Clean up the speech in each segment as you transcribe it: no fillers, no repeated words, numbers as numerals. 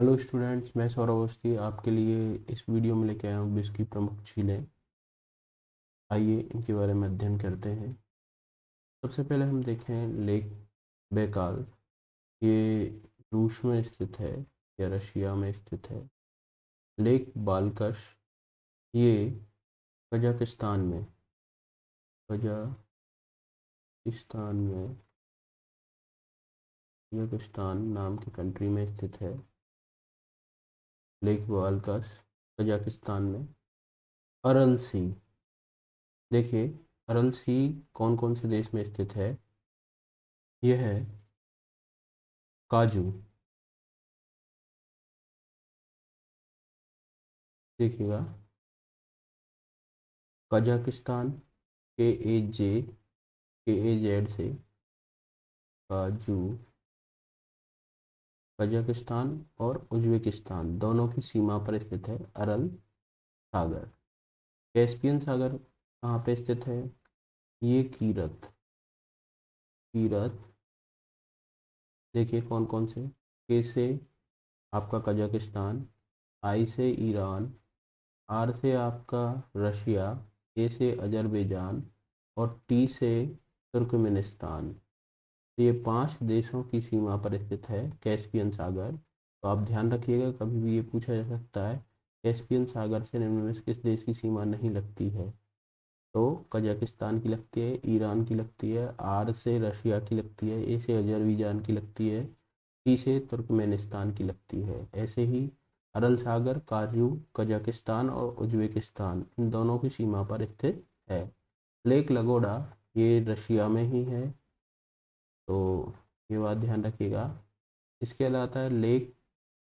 Hello students, मैं सौरभ अवस्थी आपके लिए इस वीडियो में लेके आया हूँ विश्व की प्रमुख झीलें। आइए इनके बारे में अध्ययन करते हैं। सबसे पहले हम देखें लेक बैकाल। ये रूस में स्थित है या रशिया में स्थित है। लेक बालकश ये कजाकिस्तान में कजाकिस्तान में कजाकिस्तान नाम की कंट्री में स्थित है। लेक बालकश कजाकिस्तान में। अरल सी, देखिए अरल सी कौन कौन से देश में स्थित है। यह है काजू, देखिएगा कजाकिस्तान, के ए जेड से काजू। कजाकिस्तान और उज्बेकिस्तान दोनों की सीमा पर स्थित है अरल सागर। कैस्पियन सागर कहाँ पे स्थित है? ये कीरत कीरत देखिए कौन कौन से। के से आपका कजाकिस्तान, आई से ईरान, आर से आपका रशिया, ए से अजरबैजान और टी से तुर्कमेनिस्तान। तो ये 5 देशों की सीमा पर स्थित है कैस्पियन सागर। तो आप ध्यान रखिएगा, कभी भी ये पूछा जा सकता है कैस्पियन सागर से निम्न में से किस देश की सीमा नहीं लगती है। तो कजाकिस्तान की लगती है, ईरान की लगती है, आर से रशिया की लगती है, ए से अजरबैजान की लगती है, टी से तुर्कमेनिस्तान की लगती है। ऐसे ही अरल सागर काजू कजाकिस्तान और उज्बेकिस्तान इन दोनों की सीमा पर स्थित है। लेक लगोडा ये रशिया में ही है, तो ये बात ध्यान रखिएगा। इसके अलावा आता है लेक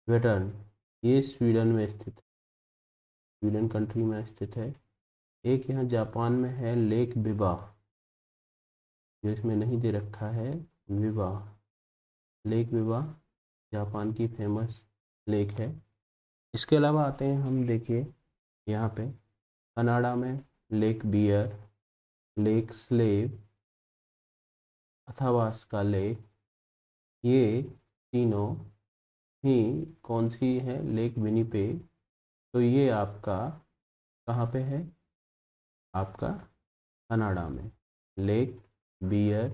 वेटर्न, ये स्वीडन में स्थित है, स्वीडन कंट्री में स्थित है। एक यहाँ जापान में है लेक बिबा, जो इसमें नहीं दे रखा है, विवा। लेक विवा जापान की फेमस लेक है। इसके अलावा आते हैं हम, देखिए यहाँ पे कनाडा में lake bear, lake slave, Athabasca lake, ये तीनों ही कौन सी है? Lake Winnipeg. तो ये आपका कहाँ पे है? आपका कनाडा में। लेक बियर,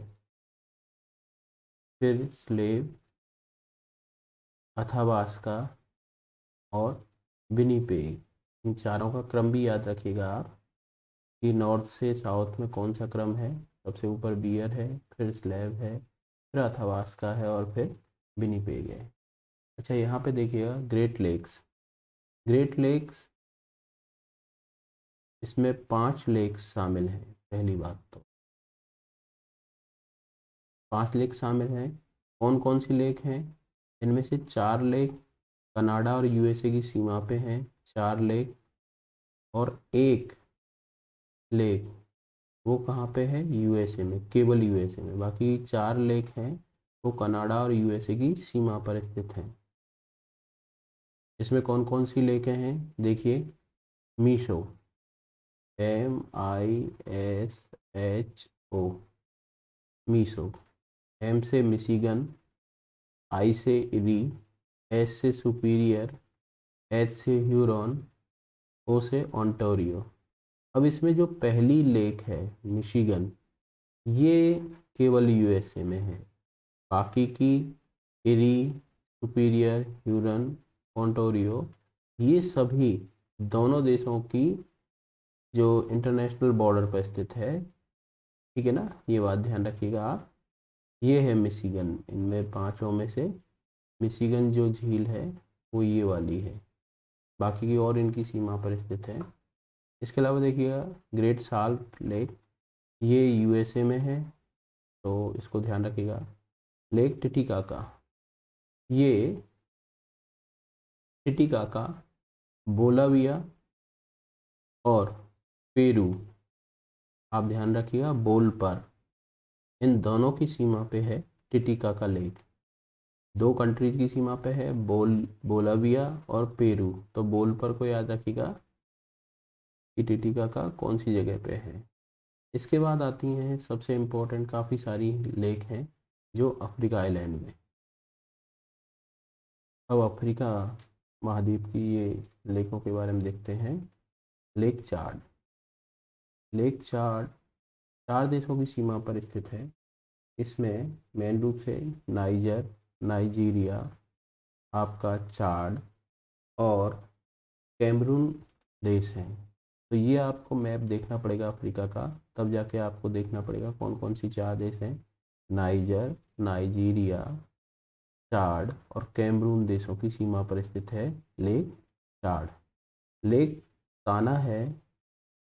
फिर स्लेव, अथावास्का और विनिपेग। इन चारों का क्रम भी याद रखिएगा आप कि नॉर्थ से साउथ में कौन सा क्रम है। सबसे ऊपर बियर है, फिर स्लेव है, फिर अथावास्का है और फिर विनिपेग है। अच्छा, यहाँ पे देखिएगा ग्रेट लेक्स। ग्रेट लेक्स, इसमें 5 लेक्स शामिल हैं। पहली बात तो 5 लेक शामिल हैं। कौन कौन सी लेक हैं? इनमें से 4 लेक कनाडा और यूएसए की सीमा पे हैं, 4 लेक। और एक लेक वो कहाँ पे है? यूएसए में, केवल यूएसए में। बाकी 4 लेक हैं वो कनाडा और यूएसए की सीमा पर स्थित हैं। इसमें कौन कौन सी लेकें हैं? देखिए मीशो, MISHO, मीसो। एम से मिशिगन, आई से इरी, एस से सुपीरियर, एच से ह्यूरॉन, ओ से ओंटारियो। अब इसमें जो पहली लेक है मिशिगन, ये केवल यूएसए में है। बाकी की इरी, सुपीरियर, ह्यूरन, ओंटारियो, ये सभी दोनों देशों की जो इंटरनेशनल बॉर्डर पर स्थित है। ठीक है ना, ये बात ध्यान रखिएगा आप। ये है मिशिगन, इनमें पांचों में से मिशिगन जो झील है वो ये वाली है। बाकी की और इनकी सीमा पर स्थित है। इसके अलावा देखिएगा ग्रेट साल्ट लेक, ये यूएसए में है, तो इसको ध्यान रखिएगा। लेक टिटिकाका, ये टिटिकाका बोलाविया और पेरू, आप ध्यान रखिएगा बोल पर, इन दोनों की सीमा पे है टिटिकाका लेक। 2 कंट्रीज की सीमा पे है, बोलाविया और पेरू। तो बोल पर को याद रखिएगा कि टिटिकाका कौन सी जगह पे है। इसके बाद आती हैं सबसे इम्पोर्टेंट, काफ़ी सारी लेक हैं जो अफ्रीका आइलैंड में। अब अफ्रीका महाद्वीप की ये लेकों के बारे में देखते हैं। लेक चाड। लेक चाड 4 देशों की सीमा पर स्थित है। इसमें मेन रूप से नाइजर, नाइजीरिया, आपका चाड और कैमरून देश हैं। तो ये आपको मैप देखना पड़ेगा अफ्रीका का, तब जाके आपको देखना पड़ेगा कौन कौन सी 4 देश हैं। नाइजर, नाइजीरिया, चाड और कैमरून देशों की सीमा पर स्थित है लेक चाड। लेक ताना है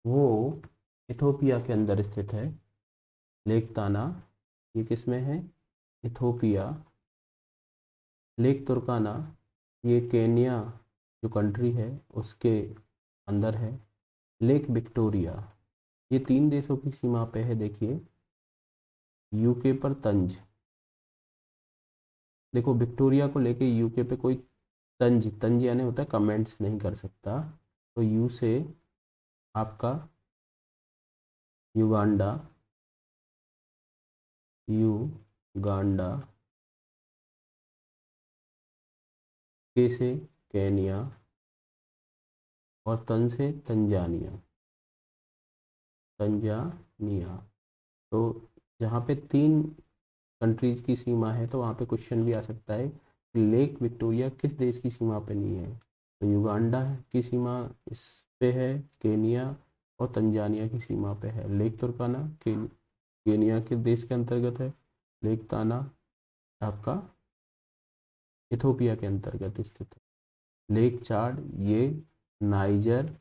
वो इथोपिया के अंदर स्थित है। लेक ताना ये किस में है? इथोपिया। लेक तुर्काना ये केन्या जो कंट्री है उसके अंदर है। लेक विक्टोरिया ये 3 देशों की सीमा पे है। देखिए यूके पर तंज। देखो विक्टोरिया को लेके यूके पे कोई तंज, तंज यानी होता है कमेंट्स नहीं कर सकता। तो यू से आपका युगांडा, युगांडा, के से केनिया और तन से तंजानिया, तंजानिया। तो जहाँ पे 3 कंट्रीज की सीमा है तो वहाँ पे क्वेश्चन भी आ सकता है कि लेक विक्टोरिया किस देश की सीमा पे नहीं है। तो युगांडा की सीमा इस पे है, केनिया और तंजानिया की सीमा पे है। लेक तुर्काना केनिया के देश के अंतर्गत है। लेक ताना आपका इथोपिया के अंतर्गत स्थित है। लेक चाड ये नाइजर,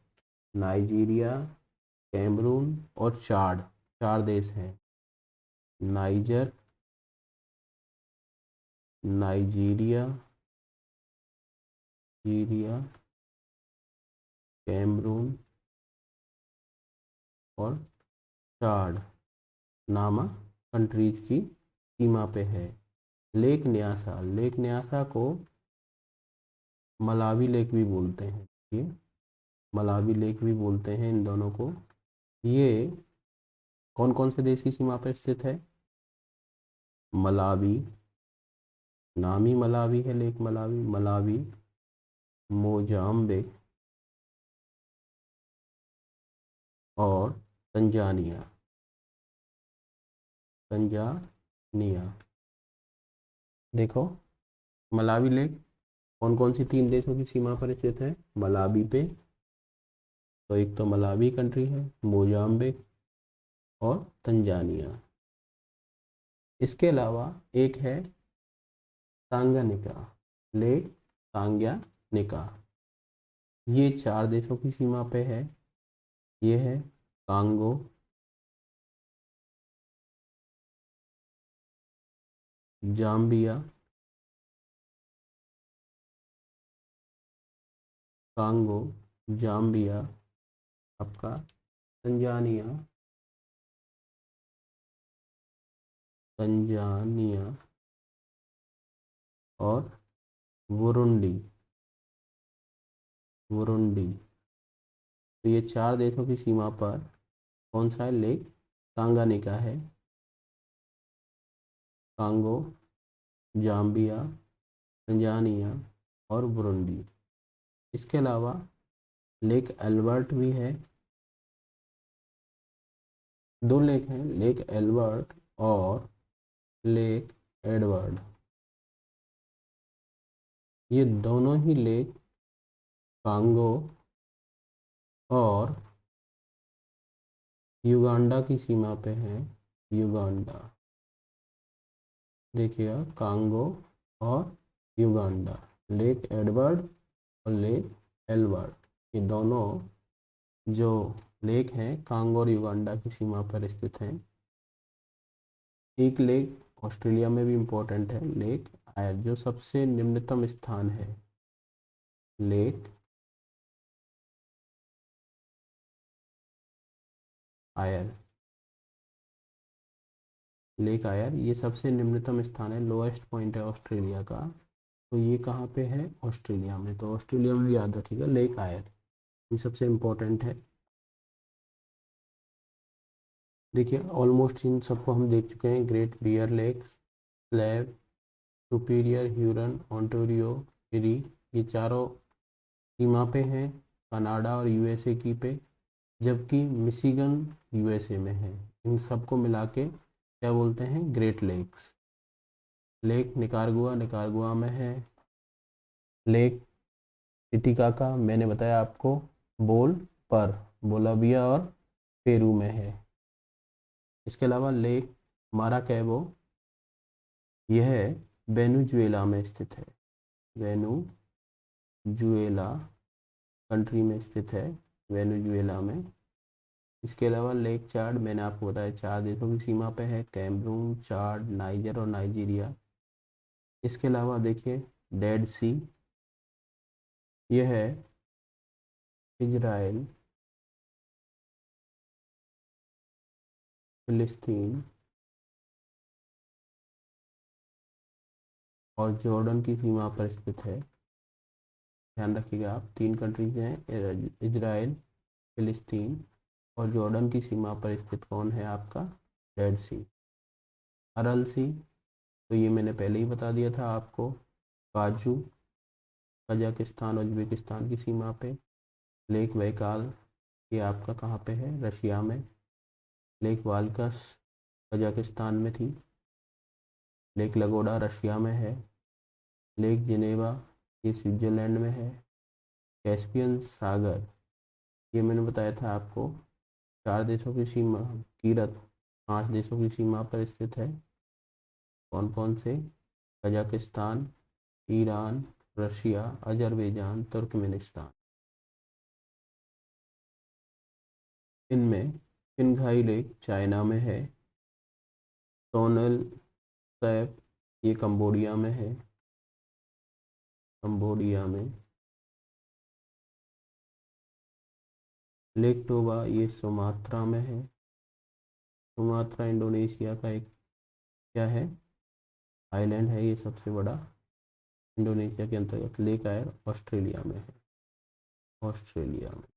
नाइजीरिया, कैमरून और चाड 4 देश हैं। नाइजर, नाइजीरिया, नाइजीरिया, कैमरून और चाड नामक कंट्रीज की सीमा पे है। लेक न्यासा, लेक न्यासा को मलावी लेक भी बोलते हैं। ये मलावी लेक भी बोलते हैं इन दोनों को। ये कौन कौन से देश की सीमा पर स्थित है? मलावी, नाम ही मलावी है, लेक मलावी। मलावी, मोजाम्बिक और तंजानिया, तंजानिया। देखो मलावी लेक कौन कौन सी 3 देशों की सीमा पर स्थित है? मलावी पे, तो एक तो मलावी कंट्री है, मोजाम्बिक और तंजानिया। इसके अलावा एक है तांगानिका, लेक तांगानिका। ये 4 देशों की सीमा पे है। ये है कांगो, जाम्बिया, कांगो, जाम्बिया, आपका तंजानिया, तंजानिया और बुरुंडी, बुरुंडी। तो ये 4 देशों की सीमा पर कौन सा है? लेक तांगानिका है। कांगो, जाम्बिया, तंजानिया और बुरुंडी। इसके अलावा लेक एल्बर्ट भी है। 2 लेक हैं, लेक एल्बर्ट और लेक एडवर्ड। ये दोनों ही लेक कांगो और युगांडा की सीमा पे हैं। युगांडा, देखिएगा कांगो और युगांडा, लेक एडवर्ड और लेक एल्बर्ट। ये दोनों जो लेक हैं कांगो और युगांडा की सीमा पर स्थित हैं। एक लेक ऑस्ट्रेलिया में भी इम्पोर्टेंट है, लेक आयर, जो सबसे निम्नतम स्थान है। लेक आयर, लेक आयर ये सबसे निम्नतम स्थान है, लोएस्ट पॉइंट है ऑस्ट्रेलिया का। तो ये कहाँ पे है? ऑस्ट्रेलिया में। तो ऑस्ट्रेलिया में भी याद रखिएगा लेक आयर, ये सबसे इम्पोर्टेंट है। देखिए ऑलमोस्ट इन सबको हम देख चुके हैं। Great bear lakes, slave, superior, Huron, Ontario, चिली, ये चारों सीमा पे हैं कनाडा और यूएसए की पे, जबकि मिशिगन यूएसए में है। इन सबको मिला के क्या बोलते हैं, great lakes. Lake Nicaragua Nicaragua में है। लेक टिटिकाका मैंने बताया आपको बोल पर बोलाविया और पेरू में है। इसके अलावा लेक माराकैबो, यह वेनेजुएला में स्थित है। वेनेजुएला कंट्री में स्थित है, वेनेजुएला में। इसके अलावा लेक चाड मैंने आपको बताया 4 देशों की सीमा पे है, कैमरून, चाड, नाइजर और नाइजीरिया। इसके अलावा देखिए डेड सी, यह है इजराइल, फिलिस्तीन और जॉर्डन की सीमा पर स्थित है। ध्यान रखिएगा आप, 3 कंट्रीज हैं, इजराइल, फिलिस्तीन और जॉर्डन की सीमा पर स्थित कौन है आपका, डेड सी। अरल सी, तो ये मैंने पहले ही बता दिया था आपको, काजू, कजाकिस्तान उज्बेकिस्तान की सीमा पे। लेक बैकाल, ये आपका कहाँ पे है, रशिया में। लेक वाल्कस कजाकिस्तान में थी। लेक लगोडा रशिया में है। लेक जिनेवा, ये स्विट्जरलैंड में है। कैस्पियन सागर, ये मैंने बताया था आपको 4 देशों की सीमा, कीरत 5 देशों की सीमा पर स्थित है। कौन कौन से, Kazakhstan, Iran, Russia, Azerbaijan, Turkmenistan. इनमें किन्घाई लेक चाइना में है। टोनल सैप, ये कंबोडिया में है, कंबोडिया में। लेक टोबा, ये सुमात्रा में है। सुमात्रा इंडोनेशिया का एक क्या है, आइलैंड है, ये सबसे बड़ा इंडोनेशिया के अंतर्गत। लेक आयर ऑस्ट्रेलिया में है, ऑस्ट्रेलिया में।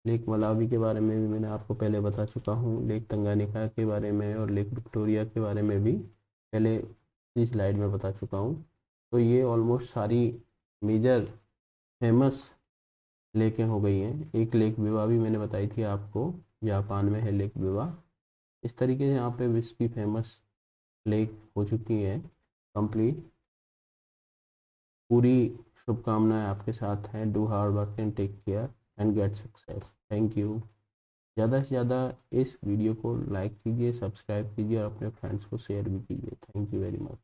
लेक मलावी के बारे में भी मैंने आपको पहले बता चुका हूँ। लेक तंगानिका के बारे में और लेक विक्टोरिया के बारे में भी पहले इस स्लाइड में बता चुका हूँ। तो ये ऑलमोस्ट सारी मेजर फेमस लेकें हो गई हैं। एक लेक बिवा भी मैंने बताई थी आपको, जापान में है लेक बिवा। इस तरीके से यहाँ पे विश्व की फेमस लेक हो चुकी हैं कंप्लीट। पूरी शुभकामनाएं आपके साथ हैं। Do hard work and take care and get success. Thank you. ज़्यादा से ज़्यादा इस वीडियो को लाइक कीजिए, सब्सक्राइब कीजिए और अपने फ्रेंड्स को शेयर भी कीजिए। Thank you very much.